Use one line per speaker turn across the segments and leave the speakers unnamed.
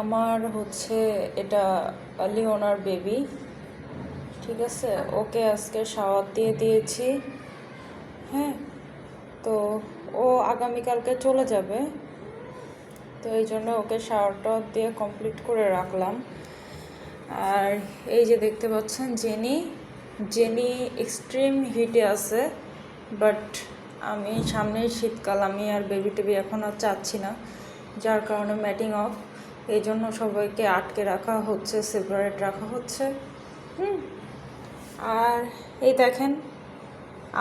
আমার হচ্ছে এটা লিওনার বেবি, ঠিক আছে। ওকে আজকে শাওয়ার দিয়ে দিয়েছি। হ্যাঁ, তো ও আগামীকালকে চলে যাবে, তো এই জন্য ওকে শাওয়ারটা দিয়ে কমপ্লিট করে রাখলাম। আর এই যে দেখতে পাচ্ছেন জেনি জেনি এক্সট্রিম হিটে আছে, বাট আমি সামনের শীতকাল, আমি আর বেবি টেবি এখন আর চাচ্ছি না, যার কারণে ম্যাটিং অফ, এই জন্য সবাইকে আটকে রাখা হচ্ছে, সেপারেট রাখা হচ্ছে। আর এই দেখেন,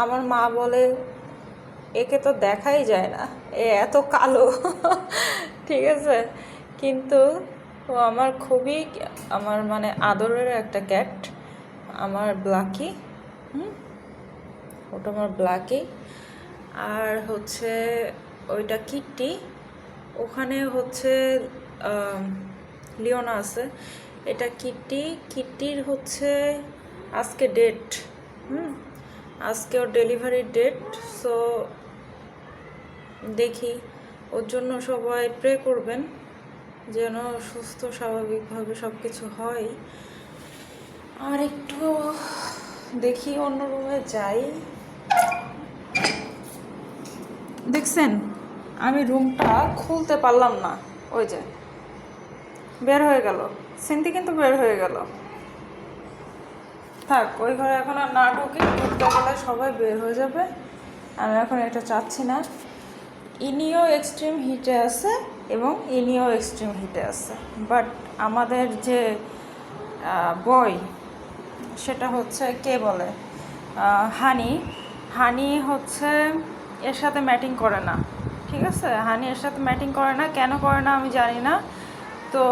আমার মা বলে একে তো দেখাই যায় না, এ এত কালো ঠিক আছে, কিন্তু ও আমার খুবই, আমার মানে আদরের একটা ক্যাট, আমার ব্ল্যাকি। ওটা আমার ব্ল্যাকি। আর হচ্ছে ওইটা কিট্টি, ওখানে হচ্ছে লিওনা আছে। এটা কিট্টির হচ্ছে আজকে ডেট, আজকে ওর ডেলিভারির ডেট। সো দেখি, ওর জন্য সবাই প্রে করবেন যেন সুস্থ স্বাভাবিকভাবে সব কিছু হয়। আর একটু দেখি অন্য রুমে যাই। দেখছেন, আমি রুমটা খুলতে পারলাম না, ওই যে বের হয়ে গেল, সিনথি কিন্তু বের হয়ে গেল। থাক, ওই ঘরে এখন আর না ঢুকি, ঢুকতে গেলে সবাই বের হয়ে যাবে, আমি এখন এটা চাচ্ছি না। ইনিও এক্সট্রিম হিটে আছে এবং ইনিও এক্সট্রিম হিটে আছে, বাট আমাদের যে বয় সেটা হচ্ছে কে বলে হানি হচ্ছে এর সাথে ম্যাটিং করে না, ঠিক আছে। হানি এর সাথে ম্যাটিং করে না, কেন করে না আমি জানি না। তো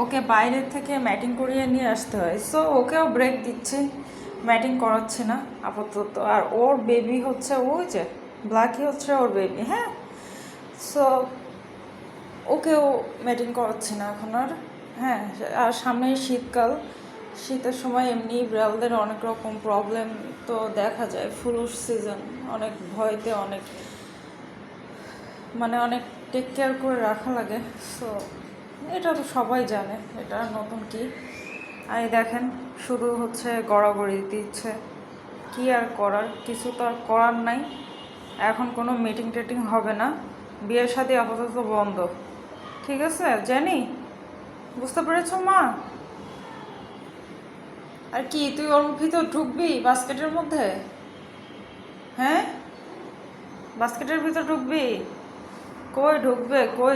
ওকে বাইরের থেকে ম্যাটিং করিয়ে নিয়ে আসতে হয়, সো ওকেও ব্রেক দিচ্ছে, ম্যাটিং করাচ্ছে না আপাতত। আর ওর বেবি হচ্ছে ওই যে ব্ল্যাকি হচ্ছে ওর বেবি, হ্যাঁ। সো ওকেও ম্যাটিং করাচ্ছে না এখন আর, হ্যাঁ। আর সামনে শীতকাল, শীতের সময় এমনি বিড়ালদের অনেক রকম প্রবলেম তো দেখা যায়, ফ্লু সিজন, অনেক ভয়তে অনেক মানে অনেক টেক কেয়ার করে রাখা লাগে। সো এটা তো সবাই জানে, এটা নতুন কি। আর দেখেন, শুধু হচ্ছে গড়াগড়ি দিচ্ছে, কি আর করার, কিছু তো আর করার নাই। এখন কোনো মিটিং টেটিং হবে না, বিয়ের সাথে আপাতত বন্ধ, ঠিক আছে। জানি, বুঝতে পেরেছ মা? আর কি তুই ওর ভিতর ঢুকবি বাস্কেটের মধ্যে? হ্যাঁ, বাস্কেটের ভিতর ঢুকবি? কই ঢুকবে, কই